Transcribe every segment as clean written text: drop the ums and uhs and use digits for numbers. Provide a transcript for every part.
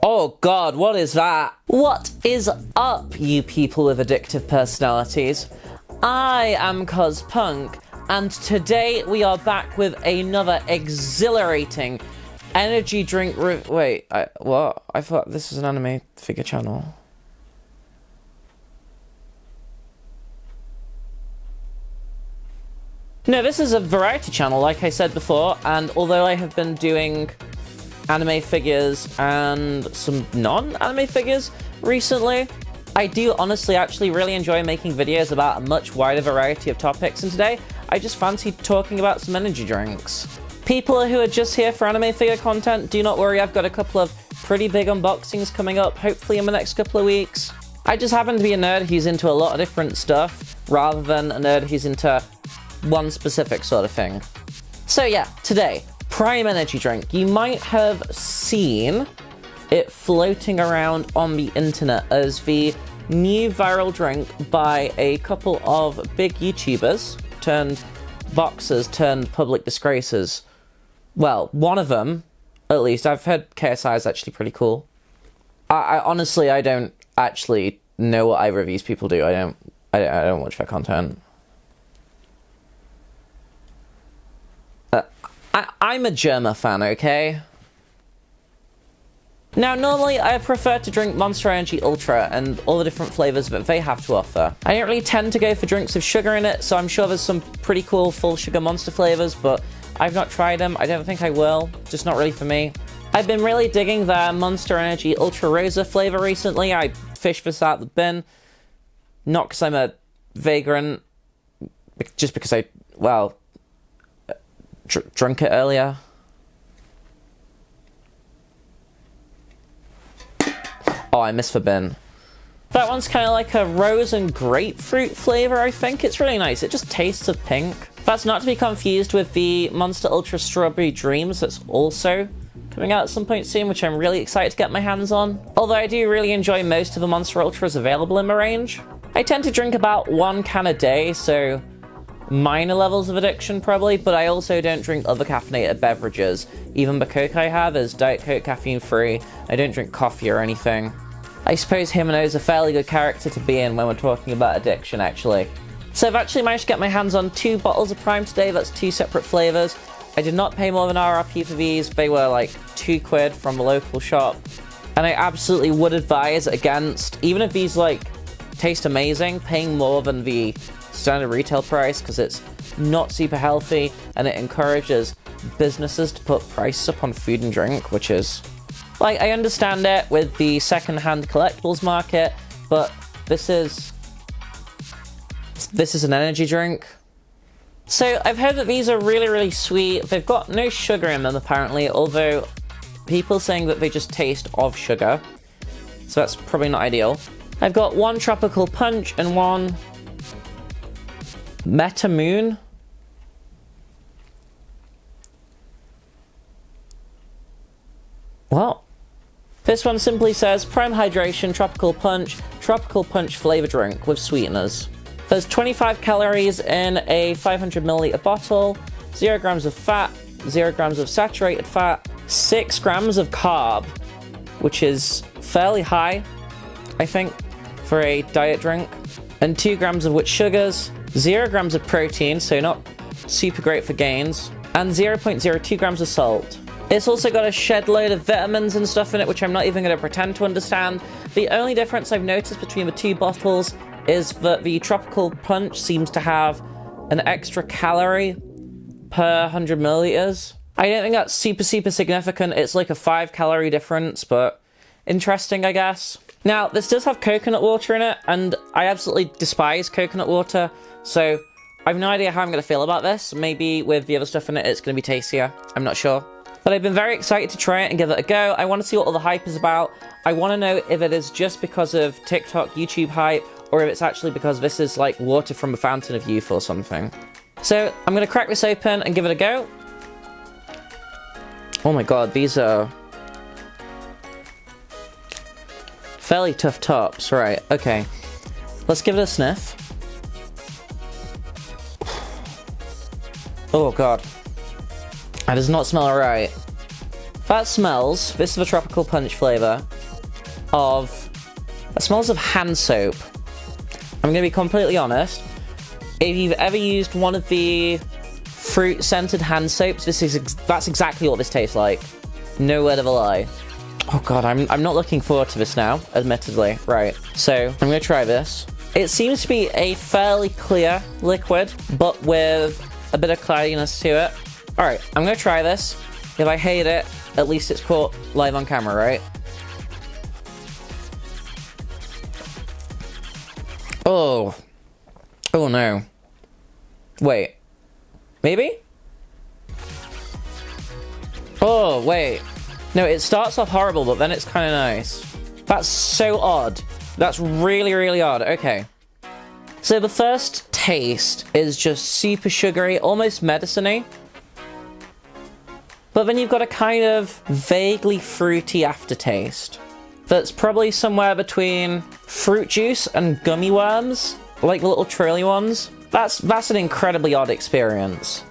Oh god, what is that? What is up, you people with addictive personalities? I am CosPunk, and today we are back with another exhilarating energy drink wait, what? I thought this was an anime figure channel. No, this is a variety channel, like I said before, and although I have been doing anime figures and some non-anime figures recently, I do honestly actually really enjoy making videos about a much wider variety of topics, and today I just fancied talking about some energy drinks. People who are just here for anime figure content, do not worry, I've got a couple of pretty big unboxings coming up, hopefully in the next couple of weeks. I just happen to be a nerd who's into a lot of different stuff, rather than a nerd who's into one specific sort of thing. So yeah, today, Prime Energy Drink. You might have seen it floating around on the internet as the new viral drink by a couple of big YouTubers turned boxers turned public disgraces. Well, one of them, at least. I've heard KSI is actually pretty cool. I honestly, I don't actually know what either of these people do. I don't watch their content. I'm a Germa fan, okay? Now, normally I prefer to drink Monster Energy Ultra and all the different flavors that they have to offer. I don't really tend to go for drinks with sugar in it, so I'm sure there's some pretty cool full sugar Monster flavors, but I've not tried them. I don't think I will. Just not really for me. I've been really digging their Monster Energy Ultra Rosa flavor recently. I fished this out the bin. Not because I'm a vagrant, just because I, well, drunk it earlier. Oh, I missed the bin. That one's kind of like a rose and grapefruit flavor, I think. It's really nice. It just tastes of pink. That's not to be confused with the Monster Ultra Strawberry Dreams that's also coming out at some point soon, which I'm really excited to get my hands on. Although I do really enjoy most of the Monster Ultras available in my range. I tend to drink about 1 can a day, so minor levels of addiction probably, but I also don't drink other caffeinated beverages. Even the Coke I have is Diet Coke caffeine free. I don't drink coffee or anything. I suppose Hymeno is a fairly good character to be in when we're talking about addiction, actually. So I've actually managed to get my hands on 2 bottles of Prime today. That's 2 separate flavors. I did not pay more than RRP for these. They were like £2 from the local shop, and I absolutely would advise against, even if these like taste amazing, paying more than the standard retail price, because it's not super healthy and it encourages businesses to put prices up on food and drink, which is, like, I understand it with the second-hand collectibles market, but this is an energy drink. So I've heard that these are really, really sweet. They've got no sugar in them apparently, although people saying that they just taste of sugar, so that's probably not ideal. I've got 1 tropical punch and 1 Meta Moon. Well, this one simply says Prime Hydration Tropical Punch flavor drink with sweeteners. There's 25 calories in a 500 milliliter bottle, 0 grams of fat, 0 grams of saturated fat, 6 grams of carb, which is fairly high, I think, for a diet drink, and 2 grams of which sugars, 0 grams of protein, so not super great for gains, and 0.02 grams of salt. It's also got a shed load of vitamins and stuff in it, which I'm not even going to pretend to understand. The only difference I've noticed between the 2 bottles is that the Tropical Punch seems to have an extra calorie per 100 milliliters. I don't think that's super significant. It's like a 5 calorie difference, but interesting, I guess. Now, this does have coconut water in it, and I absolutely despise coconut water, so I have no idea how I'm going to feel about this. Maybe with the other stuff in it, it's going to be tastier. I'm not sure. But I've been very excited to try it and give it a go. I want to see what all the hype is about. I want to know if it is just because of TikTok, YouTube hype, or if it's actually because this is like water from a fountain of youth or something. So I'm going to crack this open and give it a go. Oh my god, these are fairly tough tops. Right, okay. Let's give it a sniff. Oh god. That does not smell right. That smells, this is the tropical punch flavor, it smells of hand soap. I'm gonna be completely honest. If you've ever used one of the fruit-scented hand soaps, that's exactly what this tastes like. No word of a lie. Oh god, I'm not looking forward to this now, admittedly. Right, so I'm gonna try this. It seems to be a fairly clear liquid, but with a bit of cloudiness to it. Alright, I'm gonna try this. If I hate it, at least it's caught live on camera, right? Oh. Oh no. Wait. Maybe? Oh, wait. No, it starts off horrible, but then it's kind of nice. That's so odd. That's really, really odd. Okay. So the first taste is just super sugary, almost medicine-y. But then you've got a kind of vaguely fruity aftertaste. That's probably somewhere between fruit juice and gummy worms, like the little trilly ones. That's an incredibly odd experience.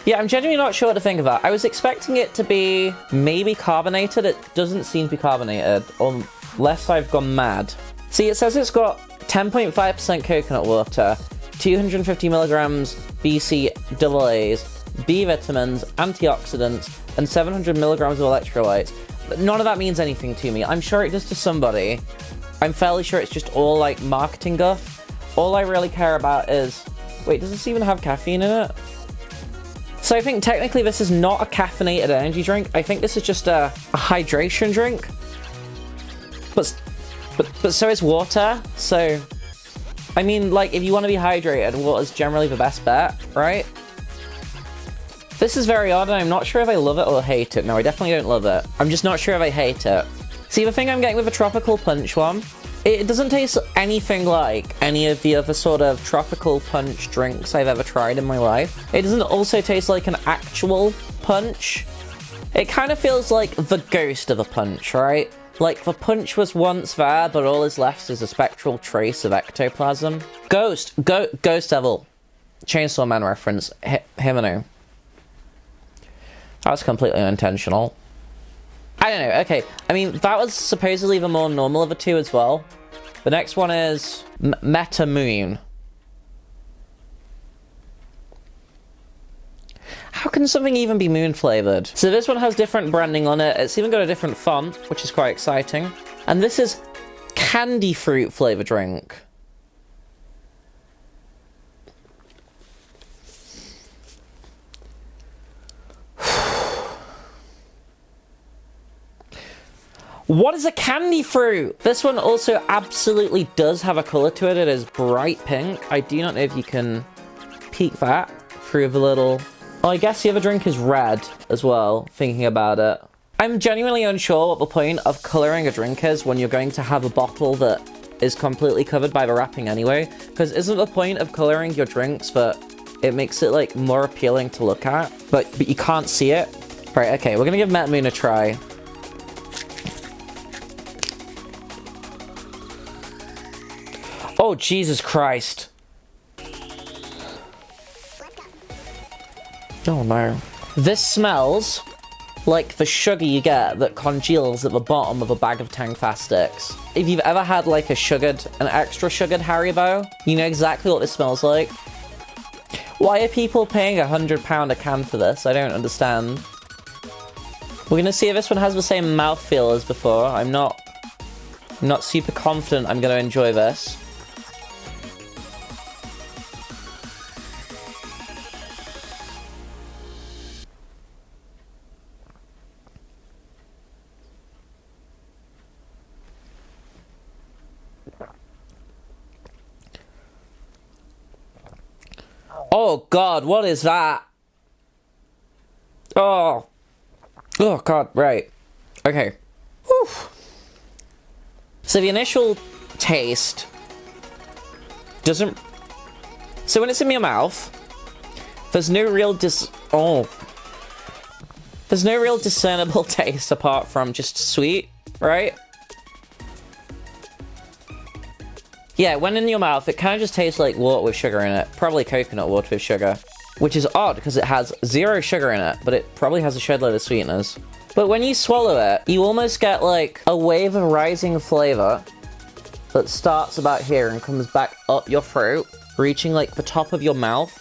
Yeah, I'm genuinely not sure what to think of that. I was expecting it to be maybe carbonated. It doesn't seem to be carbonated, unless I've gone mad. See, it says it's got 10.5% coconut water, 250 milligrams BCAAs, B vitamins, antioxidants, and 700 milligrams of electrolytes. But none of that means anything to me. I'm sure it does to somebody. I'm fairly sure it's just all like marketing guff. All I really care about is... Wait, does this even have caffeine in it? So I think technically this is not a caffeinated energy drink. I think this is just a hydration drink. But so is water. So, I mean, like, if you want to be hydrated, water's generally the best bet, right? This is very odd, and I'm not sure if I love it or hate it. No, I definitely don't love it. I'm just not sure if I hate it. See, the thing I'm getting with the tropical punch one, it doesn't taste anything like any of the other sort of tropical punch drinks I've ever tried in my life. It doesn't also taste like an actual punch. It kind of feels like the ghost of a punch, right? Like, the punch was once there, but all is left is a spectral trace of ectoplasm. Ghost Devil. Chainsaw Man reference. Himeno. That was completely unintentional. I don't know, okay. I mean, that was supposedly the more normal of the two as well. The next one is Meta Moon. How can something even be moon flavored? So this one has different branding on it. It's even got a different font, which is quite exciting. And this is candy fruit flavor drink. What is a candy fruit? This one also absolutely does have a color to it. It is bright pink. I do not know if you can peek that through the little... Oh, I guess the other drink is red as well, thinking about it. I'm genuinely unsure what the point of coloring a drink is when you're going to have a bottle that is completely covered by the wrapping anyway. Because isn't the point of coloring your drinks that it makes it, like, more appealing to look at? But you can't see it? Right, okay, we're gonna give Meta Moon a try. Oh, Jesus Christ. Oh no. This smells like the sugar you get that congeals at the bottom of a bag of Tang Fast sticks. If you've ever had like an extra sugared Haribo, you know exactly what this smells like. Why are people paying £100 a can for this? I don't understand. We're gonna see if this one has the same mouthfeel as before. I'm not super confident I'm gonna enjoy this. Oh god, what is that? Oh god, right. Okay. Whew. So the initial taste doesn't... So when it's in your mouth, there's no real There's no real discernible taste apart from just sweet, right? Yeah, when in your mouth, it kind of just tastes like water with sugar in it. Probably coconut water with sugar. Which is odd, because it has 0 sugar in it, but it probably has a shed load of sweeteners. But when you swallow it, you almost get like a wave of rising flavor that starts about here and comes back up your throat, reaching like the top of your mouth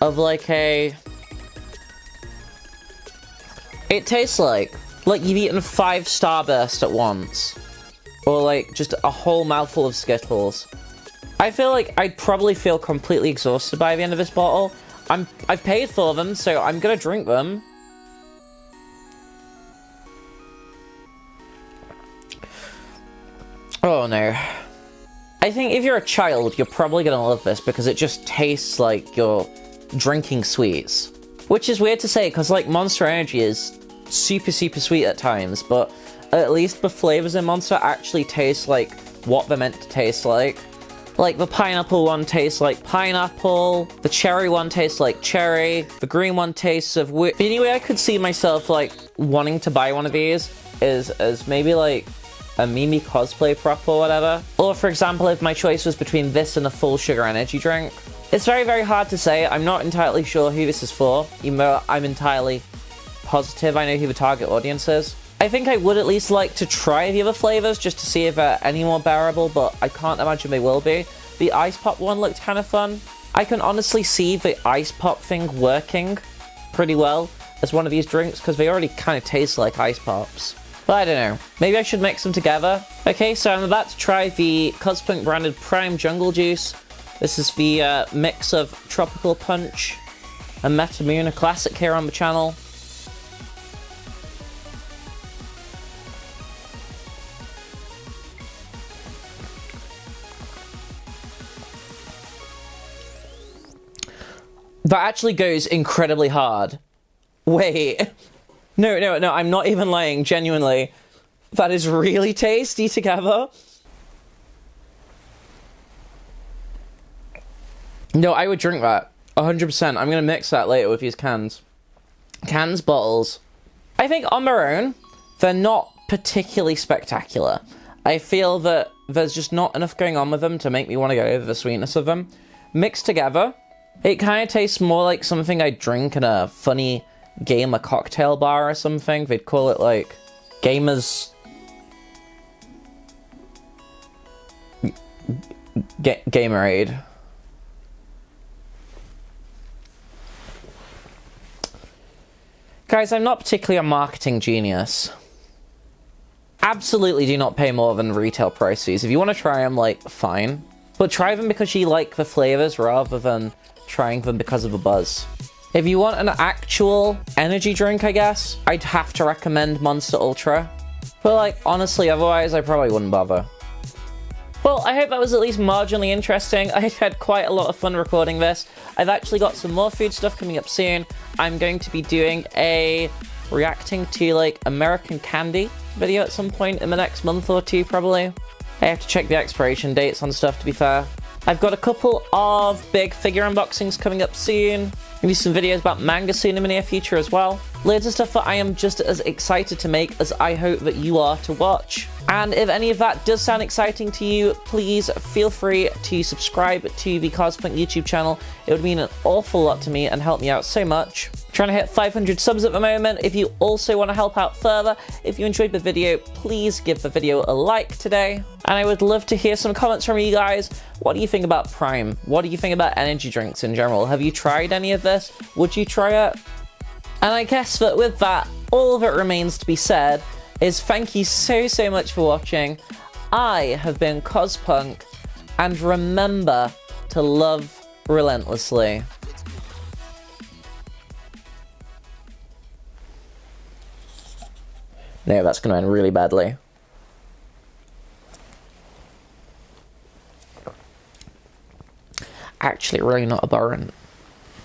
of like a... It tastes like you've eaten 5 Starburst at once. Or like just a whole mouthful of Skittles. I feel like I'd probably feel completely exhausted by the end of this bottle. I've paid for them, so I'm gonna drink them. Oh no. I think if you're a child, you're probably gonna love this because it just tastes like you're drinking sweets. Which is weird to say because like Monster Energy is super sweet at times, but at least the flavors in Monster actually taste like what they're meant to taste like. Like the pineapple one tastes like pineapple, the cherry one tastes like cherry, the green one tastes of the only way I could see myself like wanting to buy one of these is as maybe like a Mimi cosplay prop or whatever. Or for example, if my choice was between this and a full sugar energy drink. It's very hard to say. I'm not entirely sure who this is for, even though I'm entirely positive I know who the target audience is. I think I would at least like to try the other flavors just to see if they're any more bearable, but I can't imagine they will be. The Ice Pop one looked kind of fun. I can honestly see the Ice Pop thing working pretty well as one of these drinks because they already kind of taste like Ice Pops. But I don't know. Maybe I should mix them together. Okay, so I'm about to try the Cosplink branded Prime Jungle Juice. This is the mix of Tropical Punch and Metamoon, a classic here on the channel. That actually goes incredibly hard. Wait. No, I'm not even lying, genuinely. That is really tasty together. No, I would drink that. 100%. I'm gonna mix that later with these cans. Cans, bottles. I think on their own, they're not particularly spectacular. I feel that there's just not enough going on with them to make me want to go over the sweetness of them. Mixed together, it kind of tastes more like something I'd drink in a funny gamer cocktail bar or something. They'd call it like gamers... Gamerade. Guys, I'm not particularly a marketing genius. Absolutely do not pay more than retail price fees. If you want to try them, like, fine. But try them because you like the flavors rather than trying them because of the buzz. If you want an actual energy drink, I guess, I'd have to recommend Monster Ultra. But, like, honestly, otherwise, I probably wouldn't bother. Well, I hope that was at least marginally interesting. I had quite a lot of fun recording this. I've actually got some more food stuff coming up soon. I'm going to be doing a reacting to, like, American candy video at some point in the next month or two, probably. I have to check the expiration dates on stuff, to be fair. I've got a couple of big figure unboxings coming up soon. Maybe some videos about manga soon in the near future as well. Loads of stuff that I am just as excited to make as I hope that you are to watch. And if any of that does sound exciting to you, please feel free to subscribe to the Cosplink YouTube channel. It would mean an awful lot to me and help me out so much. Trying to hit 500 subs at the moment. If you also want to help out further, if you enjoyed the video, please give the video a like today. And I would love to hear some comments from you guys. What do you think about Prime? What do you think about energy drinks in general? Have you tried any of this? Would you try it? And I guess that with that, all that remains to be said is thank you so much for watching. I have been Cospunk, and remember to love relentlessly. No, that's going to end really badly. Actually, really not abhorrent.